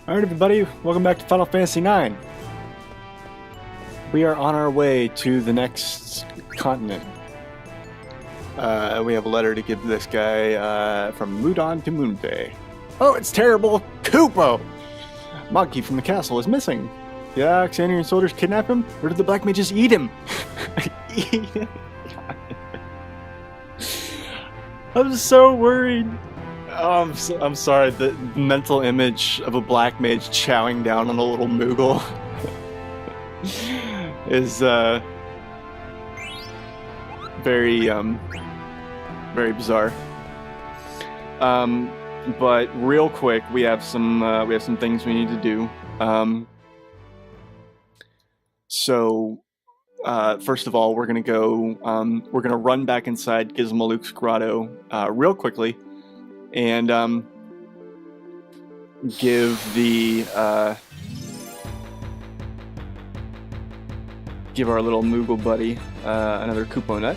Alright everybody, welcome back to Final Fantasy IX. We are on our way to the next continent. We have a letter to give this guy from Mudon to Moonbay. Oh, it's terrible! Kupo! Monkey from the castle is missing. Did Alexandrian soldiers kidnap him? Or did the black mages eat him? Eat him? I'm so worried. Oh, I'm sorry, the mental image of a black mage chowing down on a little Moogle is very very bizarre. But real quick, we have some things we need to do. First of all, we're gonna run back inside Gizmaluke's grotto real quickly. And give our little Moogle buddy another Kupo nut.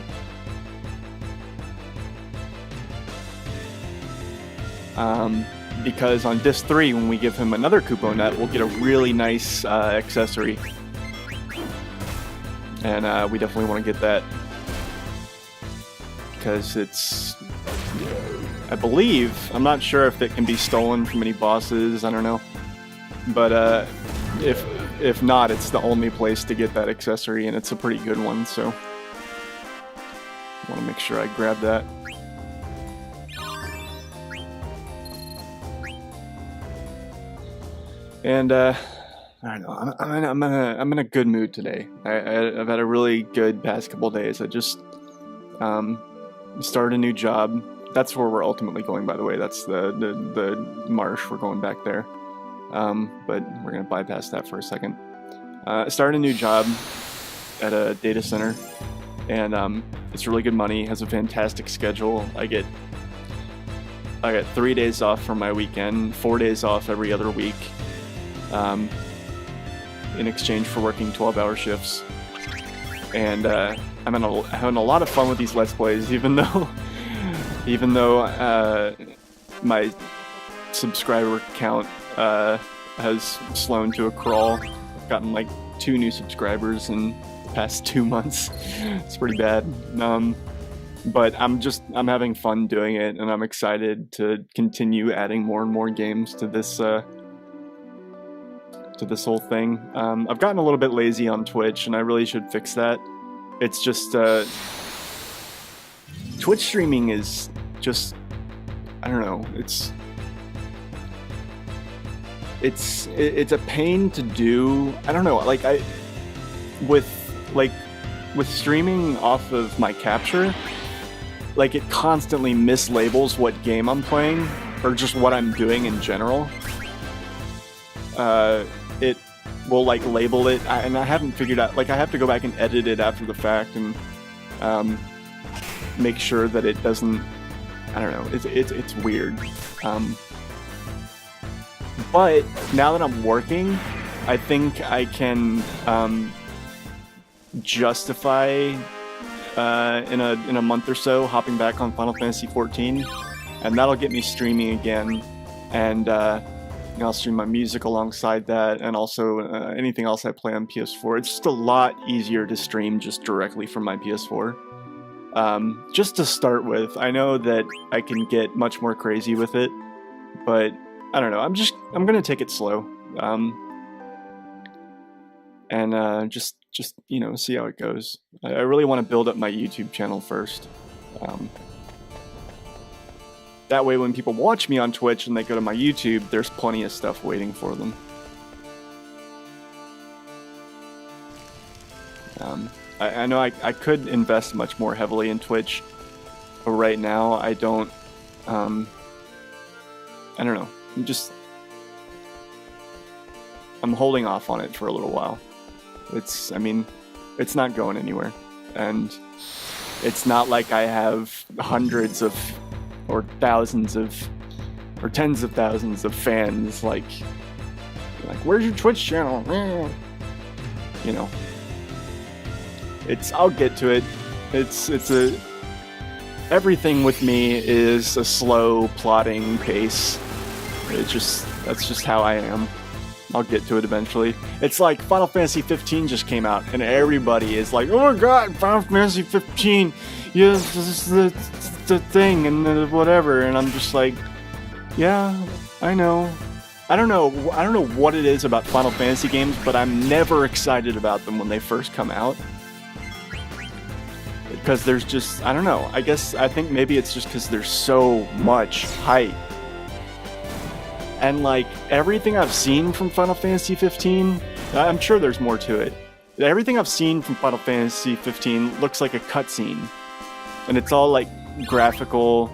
Because on disc 3, when we give him another Kupo nut, we'll get a really nice accessory, and we definitely want to get that because it's. I believe, I'm not sure if it can be stolen from any bosses, I don't know. But if not, it's the only place to get that accessory, and it's a pretty good one, so I want to make sure I grab that. And I don't know, I'm in a good mood today. I've had a really good past couple days. I just started a new job. That's where we're ultimately going, by the way. That's the marsh. We're going back there. But we're going to bypass that for a second. I started a new job at a data center, and it's really good money, has a fantastic schedule. I get 3 days off for my weekend, 4 days off every other week, in exchange for working 12-hour shifts. And I'm having a lot of fun with these Let's Plays, even though my subscriber count has slowed to a crawl. I've gotten like 2 new subscribers in the past 2 months. It's pretty bad. But I'm having fun doing it, and I'm excited to continue adding more and more games to this whole thing. I've gotten a little bit lazy on Twitch, and I really should fix that. It's just Twitch streaming is just, I don't know, it's a pain to do. I don't know, like with streaming off of my capture, like it constantly mislabels what game I'm playing or just what I'm doing in general. It will like label it, and I haven't figured out, like I have to go back and edit it after the fact and make sure that it doesn't, I don't know, it's weird. But now that I'm working, I think I can justify in a month or so hopping back on Final Fantasy XIV, and that'll get me streaming again, and I'll stream my music alongside that, and also anything else I play on PS4. It's just a lot easier to stream just directly from my PS4. Just to start with, I know that I can get much more crazy with it, but I don't know, I'm gonna take it slow. And just see how it goes. I really want to build up my YouTube channel first. That way when people watch me on Twitch and they go to my YouTube, there's plenty of stuff waiting for them. I know I could invest much more heavily in Twitch, but right now I don't know. I'm holding off on it for a little while. It's not going anywhere. And it's not like I have hundreds of, or thousands of, or tens of thousands of fans, like where's your Twitch channel? You know. I'll get to it. Everything with me is a slow, plodding pace. That's just how I am. I'll get to it eventually. It's like Final Fantasy 15 just came out, and everybody is like, "Oh my God, Final Fantasy 15! Yes, this is the thing and whatever." And I'm just like, "Yeah, I know. I don't know what it is about Final Fantasy games, but I'm never excited about them when they first come out." Because there's just, I don't know. I think maybe it's just because there's so much hype. And like everything I've seen from Final Fantasy 15, I'm sure there's more to it. Everything I've seen from Final Fantasy 15 looks like a cutscene. And it's all like graphical,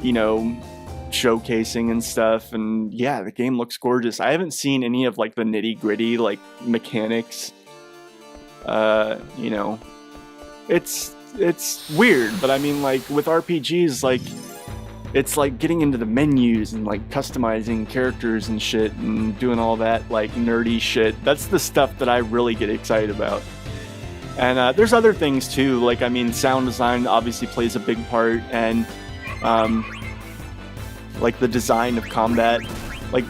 you know, showcasing and stuff. And yeah, the game looks gorgeous. I haven't seen any of like the nitty gritty like mechanics. You know, it's weird, but I mean like with RPGs, like it's like getting into the menus and like customizing characters and shit and doing all that like nerdy shit. That's the stuff that I really get excited about. And there's other things too. Like, I mean, sound design obviously plays a big part, and like the design of combat. Like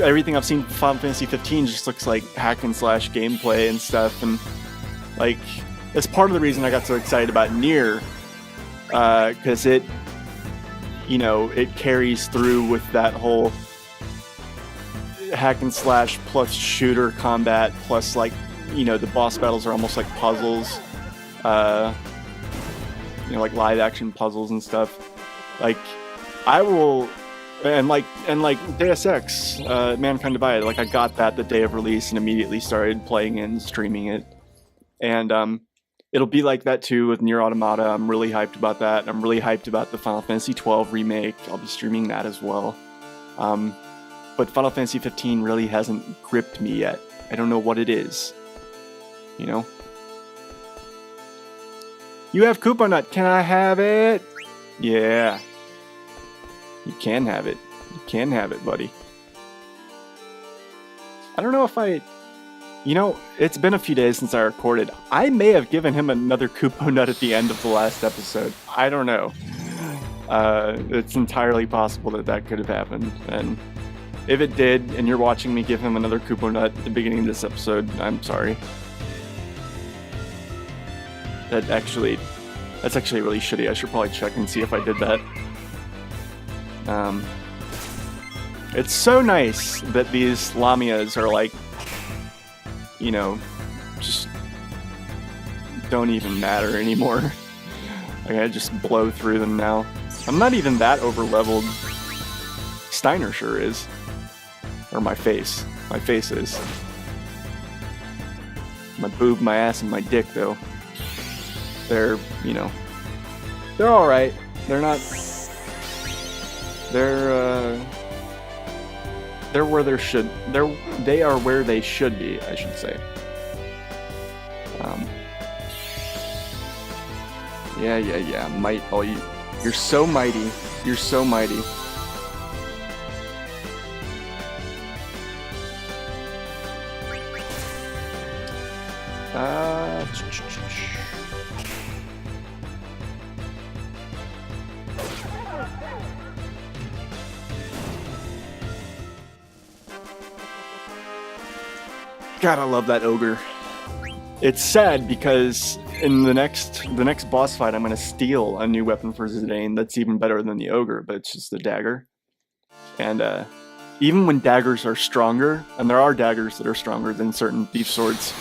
everything I've seen from Final Fantasy 15 just looks like hack and slash gameplay and stuff. And like that's part of the reason I got so excited about Nier, because it, you know, it carries through with that whole hack and slash plus shooter combat plus like, you know, the boss battles are almost like puzzles, you know, like live action puzzles and stuff. Like I will, and like Deus Ex, Mankind Divided, like I got that the day of release and immediately started playing it and streaming it. And it'll be like that too with Nier Automata. I'm really hyped about that. I'm really hyped about the Final Fantasy 12 remake. I'll be streaming that as well. But Final Fantasy 15 really hasn't gripped me yet. I don't know what it is. You know? You have Koopa Nut. Can I have it? Yeah. You can have it. You can have it, buddy. I don't know if you know, it's been a few days since I recorded. I may have given him another Koopa Nut at the end of the last episode. I don't know. It's entirely possible that could have happened. And if it did, and you're watching me give him another Koopa Nut at the beginning of this episode, I'm sorry. That's actually really shitty. I should probably check and see if I did that. It's so nice that these Lamias are like, you know, just don't even matter anymore. Like I just blow through them now. I'm not even that over leveled. Steiner sure is. Or my face. My face is. My boob, my ass, and my dick though. They're, you know, they're alright. They're not, they're where they are where they should be, I should say. Yeah. Might, oh, you're so mighty. You're so mighty. God, I love that ogre. It's sad because in the next boss fight, I'm gonna steal a new weapon for Zidane that's even better than the ogre, but it's just a dagger. And even when daggers are stronger, and there are daggers that are stronger than certain thief swords,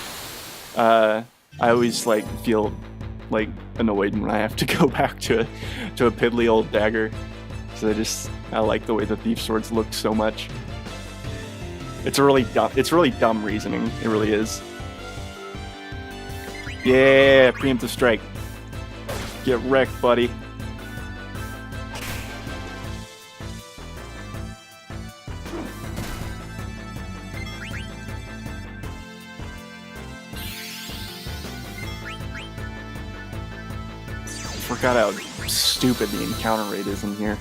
I always like feel like annoyed when I have to go back to a piddly old dagger. So I like the way the thief swords look so much. It's really dumb reasoning. It really is. Yeah, preemptive strike. Get wrecked, buddy. Forgot how stupid the encounter rate is in here.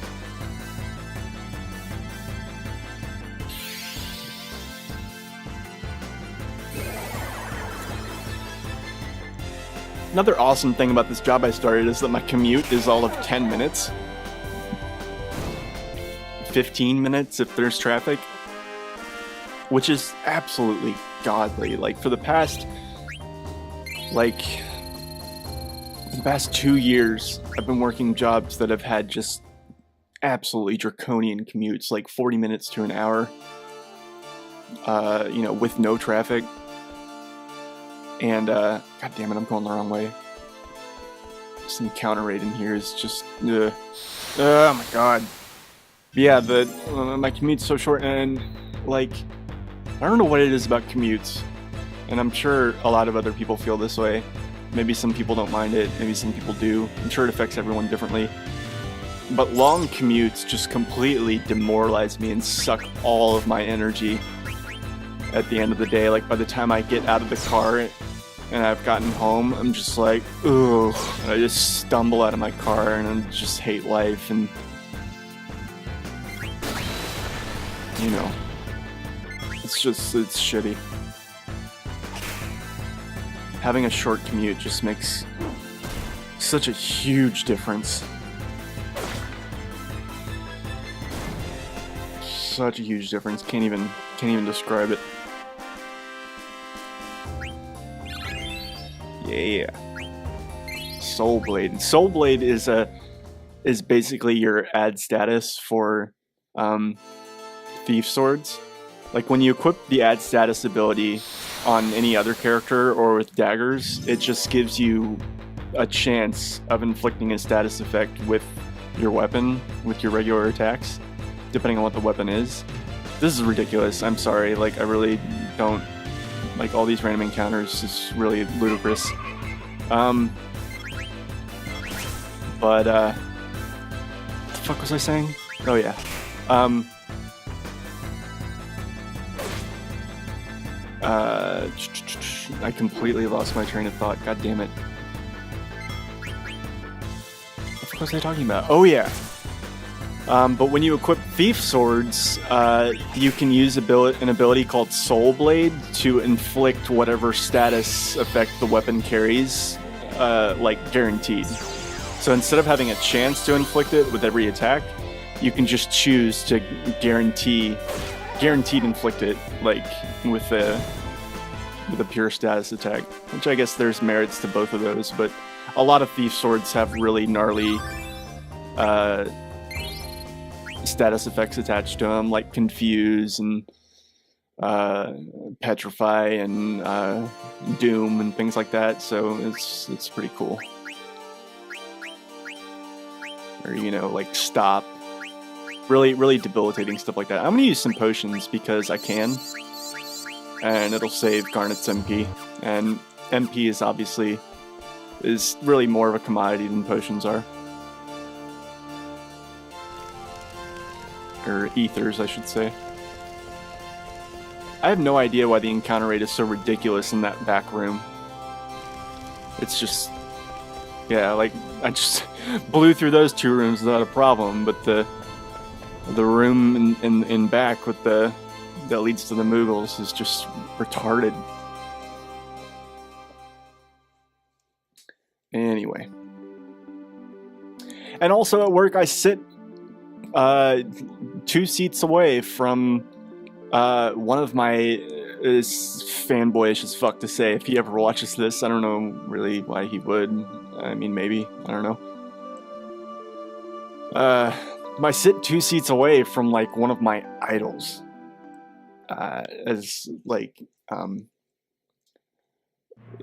Another awesome thing about this job I started is that my commute is all of 10 minutes. 15 minutes if there's traffic, which is absolutely godly. Like for the past 2 years, I've been working jobs that have had just absolutely draconian commutes, like 40 minutes to an hour, with no traffic. And, god damn it, I'm going the wrong way. This encounter rate in here is just, oh my god. But yeah, my commute's so short, and, like, I don't know what it is about commutes, and I'm sure a lot of other people feel this way. Maybe some people don't mind it, maybe some people do. I'm sure it affects everyone differently. But long commutes just completely demoralize me and suck all of my energy at the end of the day. Like, by the time I get out of the car and I've gotten home, I'm just like, ugh. And I just stumble out of my car and I just hate life, and it's shitty. Having a short commute just makes such a huge difference. Such a huge difference. Can't even describe it. Yeah. Soul Blade. Soul Blade is basically your add status for thief swords. Like when you equip the add status ability on any other character or with daggers, it just gives you a chance of inflicting a status effect with your weapon, with your regular attacks, depending on what the weapon is. This is ridiculous. I'm sorry. Like, I really don't like all these random encounters. It's really ludicrous. But what the fuck was I saying? Oh yeah. I completely lost my train of thought. God damn it. What was I talking about? Oh yeah. But when you equip thief swords, you can use an ability called Soul Blade to inflict whatever status effect the weapon carries, guaranteed. So instead of having a chance to inflict it with every attack, you can just choose to guaranteed inflict it, like with a pure status attack. Which I guess there's merits to both of those, but a lot of thief swords have really gnarly status effects attached to them, like Confuse and Petrify and Doom and things like that. So it's pretty cool. Or like Stop. Really, really debilitating stuff like that. I'm gonna use some potions because I can, and it'll save Garnet's MP. And MP is really more of a commodity than potions are. Or ethers, I should say. I have no idea why the encounter rate is so ridiculous in that back room. It's just, yeah, like I just blew through those 2 rooms without a problem, but the room in back with that leads to the Moogles is just retarded. Anyway. And also at work, I sit 2 seats away from one of my is fanboyish as fuck to say. If he ever watches this, I don't know really why he would. I mean, maybe. I don't know. I sit 2 seats away from like one of my idols.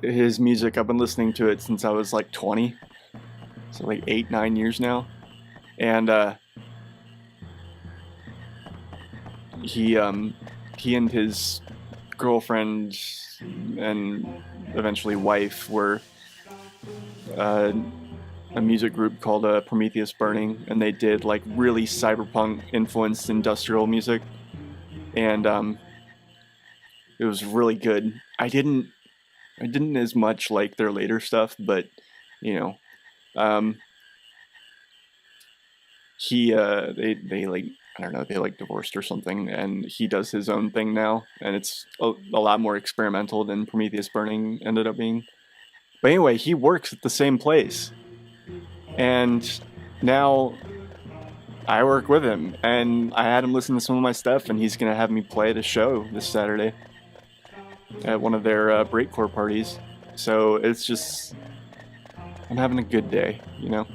His music, I've been listening to it since I was like 20. So like 8-9 years now. And he and his girlfriend and eventually wife were a music group called Prometheus Burning, and they did like really cyberpunk influenced industrial music, and it was really good. I didn't as much like their later stuff, but they like, I don't know, they like divorced or something, and he does his own thing now, and it's a lot more experimental than Prometheus Burning ended up being. But anyway, he works at the same place, and now I work with him, and I had him listen to some of my stuff, and he's gonna have me play at a show this Saturday at one of their breakcore parties. So it's just, I'm having a good day, you know?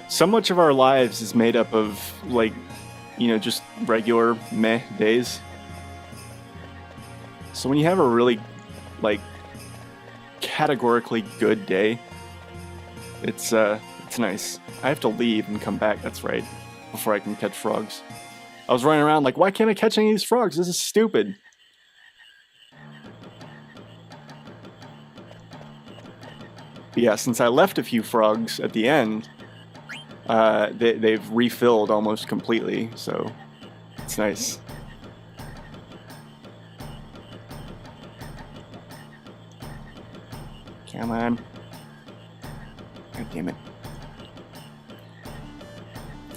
So much of our lives is made up of, like, you know, just regular meh days. So when you have a really, like, categorically good day, it's nice. I have to leave and come back, that's right, before I can catch frogs. I was running around like, why can't I catch any of these frogs? This is stupid. But yeah, since I left a few frogs at the end, they've refilled almost completely, so it's nice. Come on. God damn it.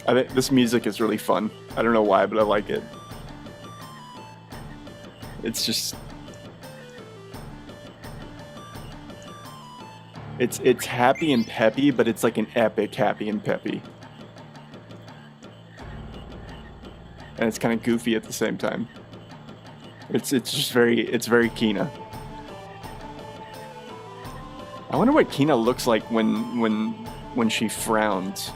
I think this music is really fun. I don't know why, but I like it. It's just... It's happy and peppy, but it's like an epic happy and peppy. And it's kind of goofy at the same time. It's just very Kina. I wonder what Kina looks like when she frowns.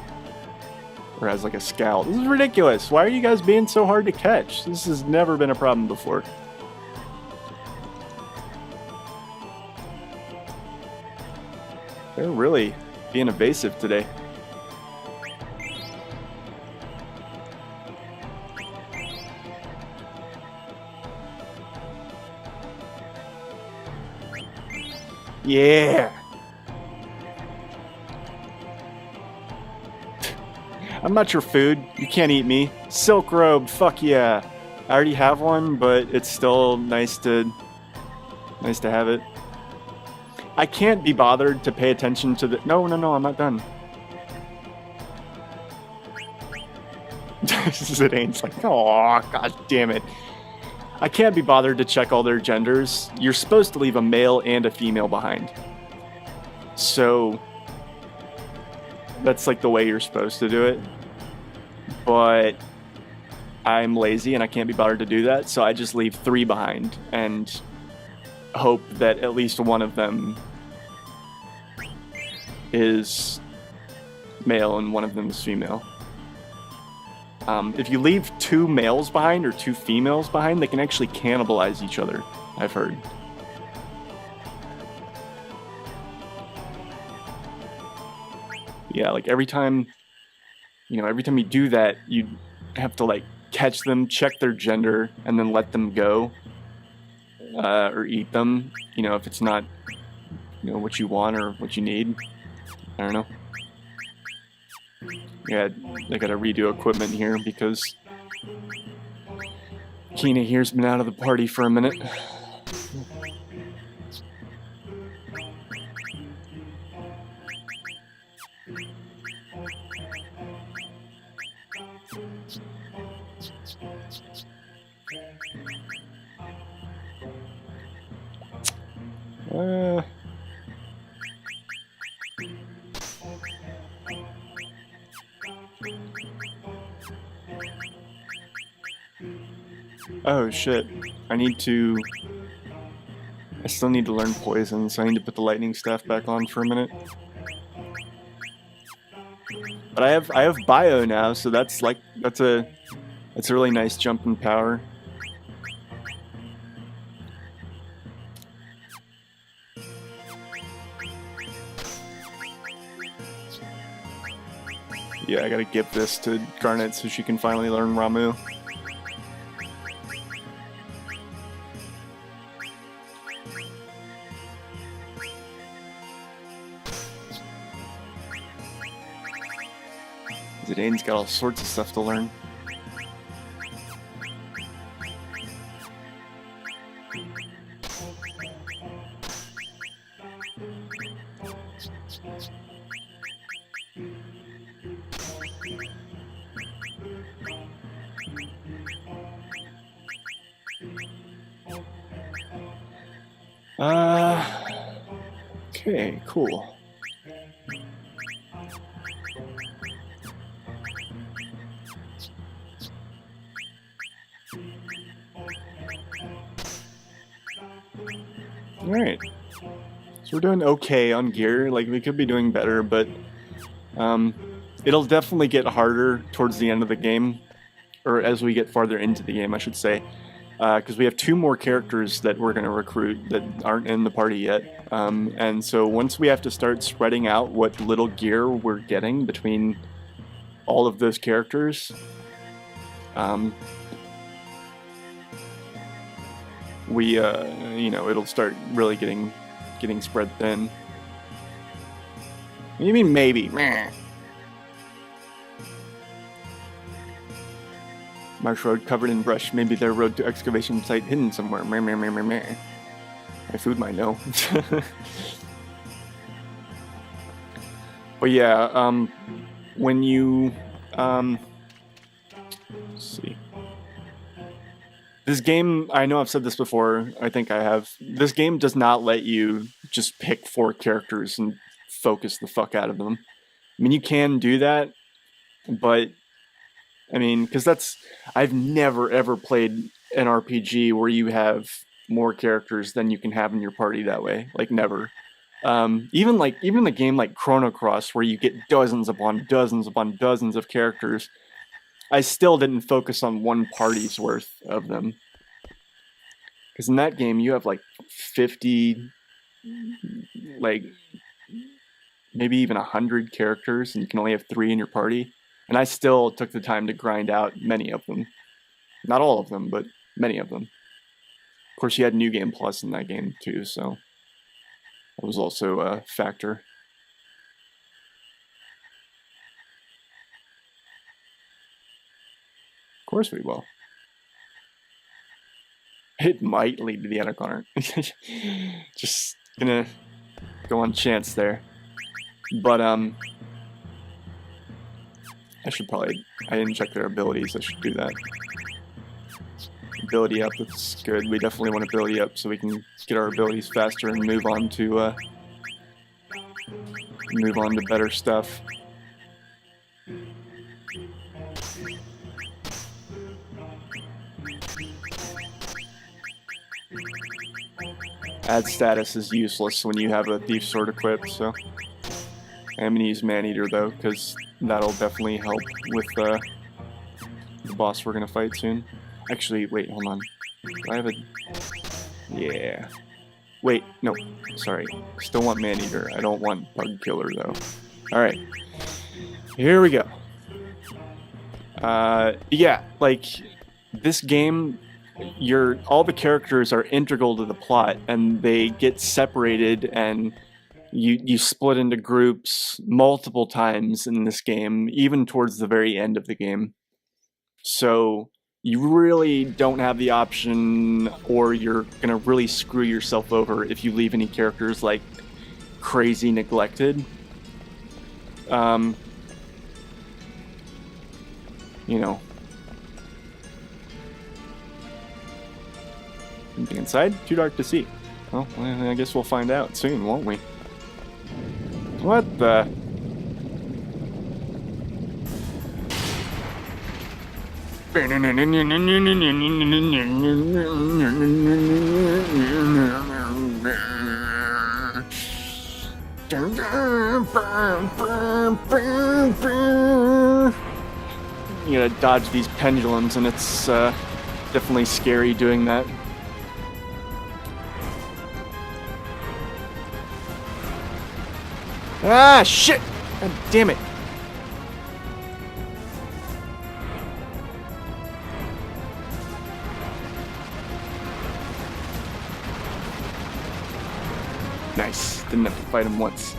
Or has like a scowl. This is ridiculous. Why are you guys being so hard to catch? This has never been a problem before. They're really being evasive today. Yeah! I'm not your food. You can't eat me. Silk robe, fuck yeah. I already have one, but it's still nice to have it. I can't be bothered to pay attention to the... No, I'm not done. Zidane's like, oh, god damn it. I can't be bothered to check all their genders. You're supposed to leave a male and a female behind. So... that's like the way you're supposed to do it. But... I'm lazy and I can't be bothered to do that, so I just leave 3 behind and hope that at least one of them is male and one of them is female. If you leave 2 males behind or 2 females behind, they can actually cannibalize each other, I've heard. Yeah, like every time you do that, you have to like catch them, check their gender, and then let them go. Or eat them, if it's not, what you want or what you need. I don't know. Yeah, I gotta redo equipment here because Kina here's been out of the party for a minute. Oh shit, I still need to learn poison, so I need to put the lightning staff back on for a minute. But I have bio now, so that's a really nice jump in power. Yeah, I gotta give this to Garnet so she can finally learn Ramu. Zidane's got all sorts of stuff to learn. Okay, cool. Alright. So we're doing okay on gear. Like, we could be doing better, but it'll definitely get harder towards the end of the game, or as we get farther into the game, I should say, because we have 2 more characters that we're going to recruit that aren't in the party yet. And so once we have to start spreading out what little gear we're getting between all of those characters, we, you know, it'll start really getting spread thin. What do you mean maybe? Meh. Marsh road covered in brush. Maybe their road to excavation site hidden somewhere. Meh, meh, meh, meh, meh. My food might know. But yeah, when you, let's see. This game, I know I've said this before, I think I have. This game does not let you just pick 4 characters and focus the fuck out of them. I mean, you can do that, but, I mean, because that's, I've never ever played an RPG where you have more characters than you can have in your party that way. Like, never. Even the game like Chrono Cross, where you get dozens upon dozens upon dozens of characters, I still didn't focus on one party's worth of them. Because in that game, you have like 50, like maybe even 100 characters, and you can only have 3 in your party. And I still took the time to grind out many of them. Not all of them, but many of them. Of course, you had New Game Plus in that game too, so that was also a factor. Of course we will. It might lead to the encounter. Just gonna go on chance there. But, I should probably, I didn't check their abilities, I should do that. Ability up, that's good. We definitely want ability up so we can get our abilities faster and move on to better stuff. Add status is useless when you have a thief sword equipped, so I'm gonna use Maneater though, because that'll definitely help with the boss we're gonna fight soon. Actually, wait, hold on. Do I have a... Yeah. Wait, no, sorry. Still want Maneater. I don't want Bug Killer though. Alright. Here we go. Yeah, like, this game, all the characters are integral to the plot, and they get separated, and you split into groups multiple times in this game, even towards the very end of the game. So you really don't have the option, or you're gonna really screw yourself over if you leave any characters like crazy neglected. You know. Anything inside? Too dark to see. Well, I guess we'll find out soon, won't we? What the? You gotta dodge these pendulums, and it's definitely scary doing that. Ah, shit! God damn it. Nice. Didn't have to fight him once.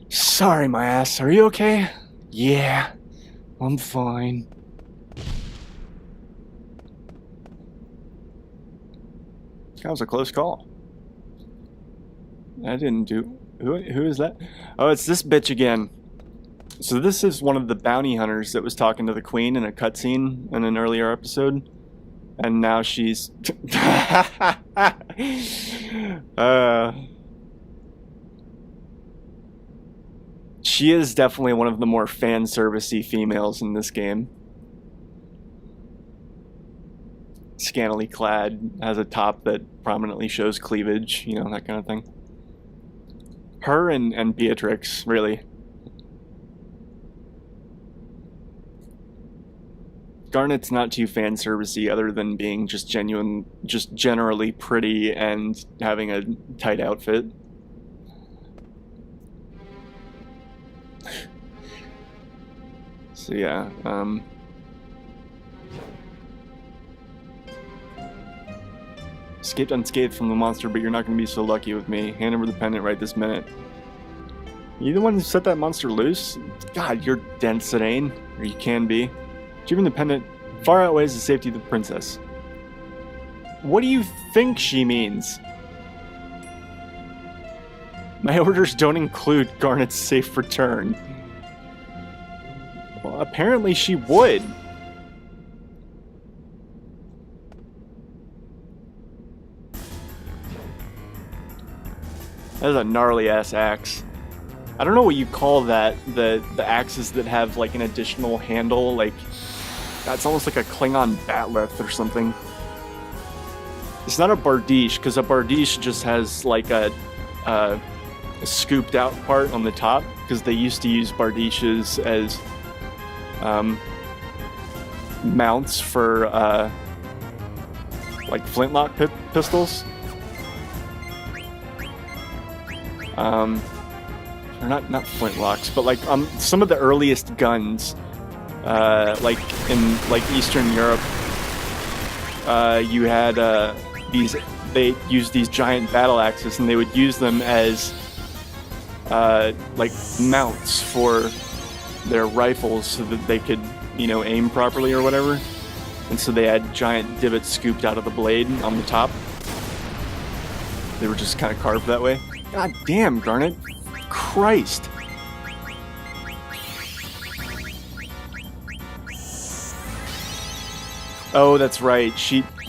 Sorry, my ass. Are you okay? Yeah, I'm fine. That was a close call. I didn't do... Who is that? Oh, it's this bitch again. So this is one of the bounty hunters that was talking to the queen in a cutscene in an earlier episode. And now she's... She is definitely one of the more fan servicey females in this game. Scantily clad, has a top that prominently shows cleavage, you know, that kind of thing. Her and Beatrix, really. Garnet's not too fan servicey other than being just generally pretty and having a tight outfit. So yeah, escaped unscathed from the monster, but you're not going to be so lucky with me. Hand over the pendant right this minute. You the one who set that monster loose? God, you're dense, Sedaine. Or you can be. Achieving the pendant far outweighs the safety of the princess. What do you think she means? My orders don't include Garnet's safe return. Well, apparently she would. That is a gnarly ass axe. I don't know what you call that, the axes that have like an additional handle, like it's almost like a Klingon batleth or something. It's not a bardiche, because a bardiche just has like a scooped out part on the top, because they used to use bardiches as mounts for like flintlock pistols. Or not flintlocks, but like some of the earliest guns, like in like Eastern Europe, you had they used these giant battle axes, and they would use them as like mounts for their rifles so that they could, you know, aim properly or whatever. And so they had giant divots scooped out of the blade on the top. They were just kind of carved that way. God damn, Garnet. Christ. Oh, that's right.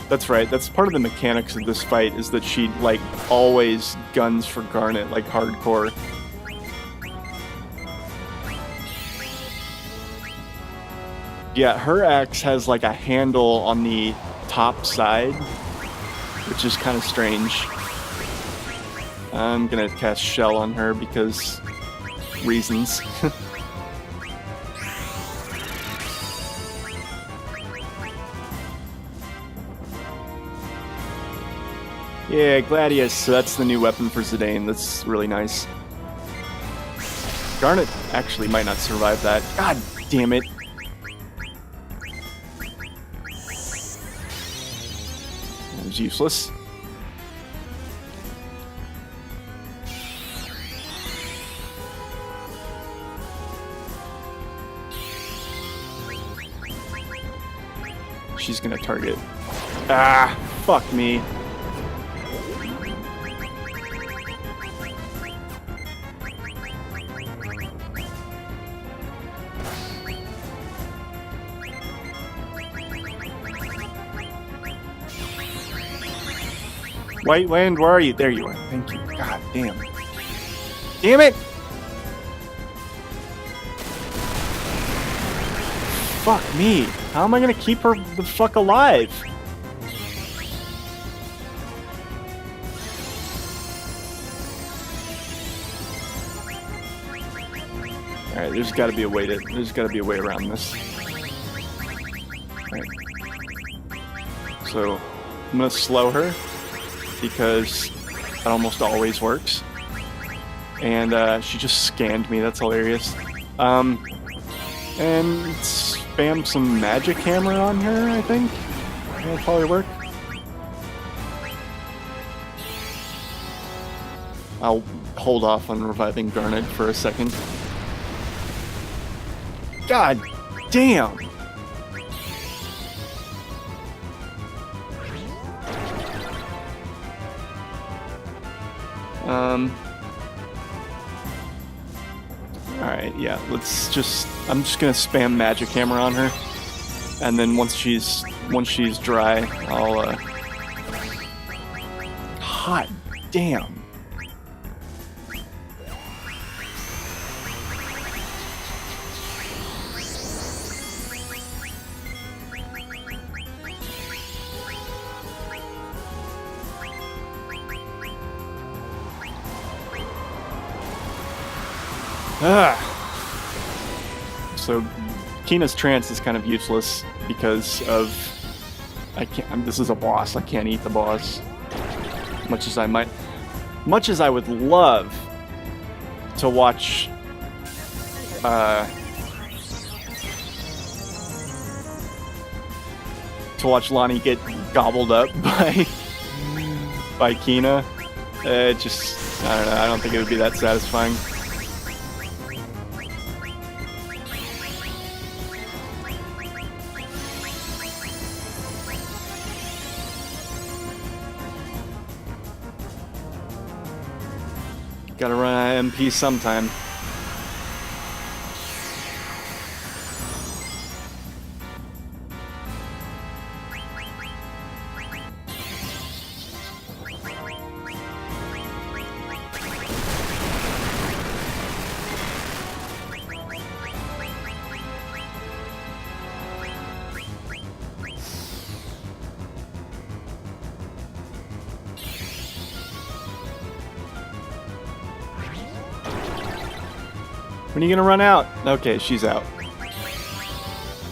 That's right. That's part of the mechanics of this fight, is that she, like, always guns for Garnet, like, hardcore. Yeah, her axe has, like, a handle on the top side, which is kind of strange. I'm gonna cast Shell on her because reasons. Yeah, Gladius, so that's the new weapon for Sedaine. That's really nice. Garnet actually might not survive that. God damn it. That was useless. She's gonna target. Ah, fuck me. White Land, where are you? There you are. Thank you. God damn. Damn it! Fuck me. How am I gonna keep her the fuck alive? Alright, there's gotta be a way around this. Alright. So I'm gonna slow her, because that almost always works. And she just scanned me, that's hilarious. And spam some magic hammer on her, I think. That'll probably work. I'll hold off on reviving Garnet for a second. God damn! Alright, yeah, let's just... I'm just gonna spam Magic Hammer on her. And then once she's dry, I'll, Hot damn. So Kina's trance is kind of useless because of this is a boss. I can't eat the boss. Much as I would love to watch Lonnie get gobbled up by Kina. Just I don't know. I don't think it would be that satisfying. Gotta run MP sometime. When are you gonna run out? Okay, she's out.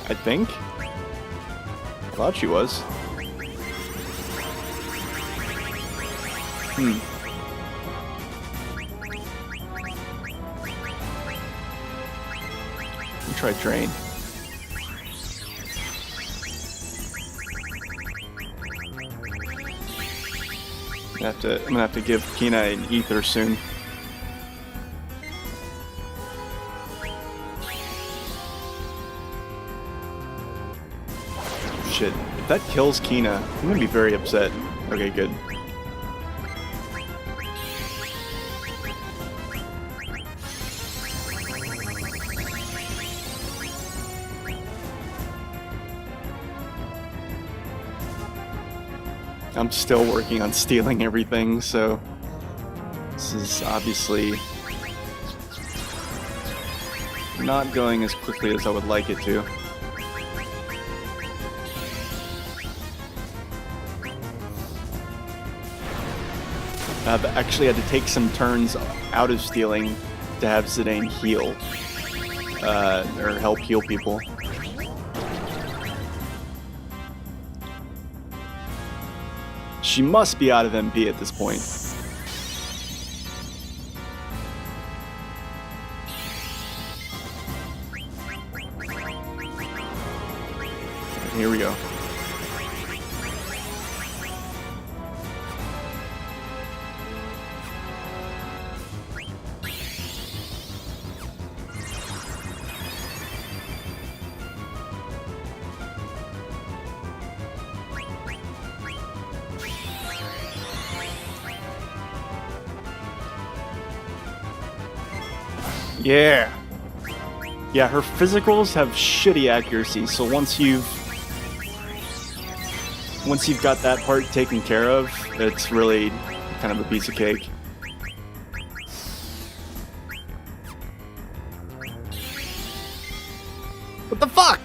I think. I thought she was. Let me try Drain. I'm gonna have to give Kina an ether soon. Shit. If that kills Kina, I'm gonna be very upset. Okay, good. I'm still working on stealing everything, so this is obviously not going as quickly as I would like it to. I've actually had to take some turns out of stealing to have Zidane heal, or help heal people. She must be out of MP at this point. Here we go. Yeah. Yeah, her physicals have shitty accuracy, so once you've got that part taken care of, it's really kind of a piece of cake. What the fuck?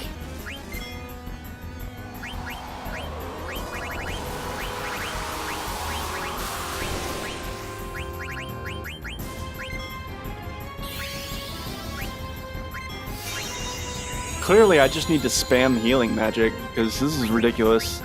Clearly, I just need to spam healing magic, because this is ridiculous.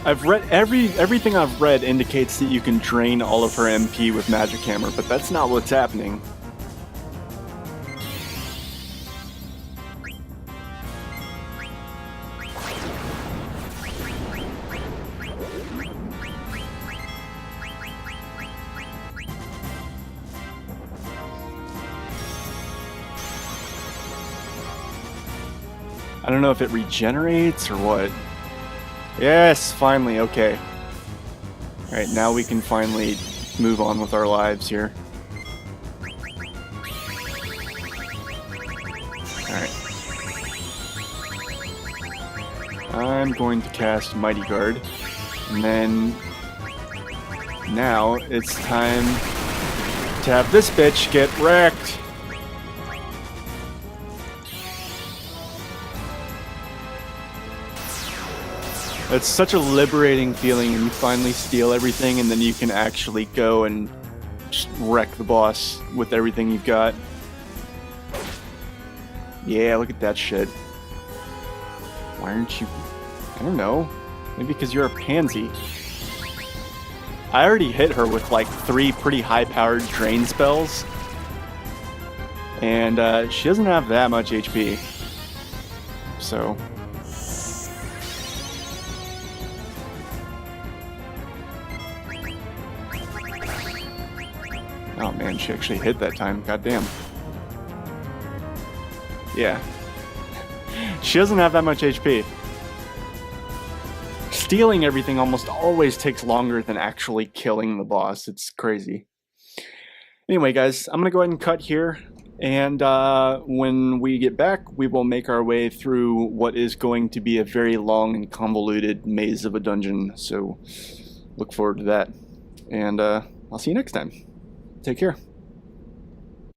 I've read everything I've read indicates that you can drain all of her MP with Magic Hammer, but that's not what's happening. I don't know if it regenerates or what. Yes, finally, okay. Alright, now we can finally move on with our lives here. Alright. I'm going to cast Mighty Guard. And then... now it's time to have this bitch get wrecked. It's such a liberating feeling when you finally steal everything and then you can actually go and just wreck the boss with everything you've got. Yeah, look at that shit. Why aren't you... I don't know. Maybe because you're a pansy. I already hit her with like 3 pretty high-powered drain spells. And she doesn't have that much HP. So... oh man, she actually hit that time. Goddamn. Yeah. She doesn't have that much HP. Stealing everything almost always takes longer than actually killing the boss. It's crazy. Anyway, guys, I'm going to go ahead and cut here. And when we get back, we will make our way through what is going to be a very long and convoluted maze of a dungeon. So look forward to that. And I'll see you next time. Take care.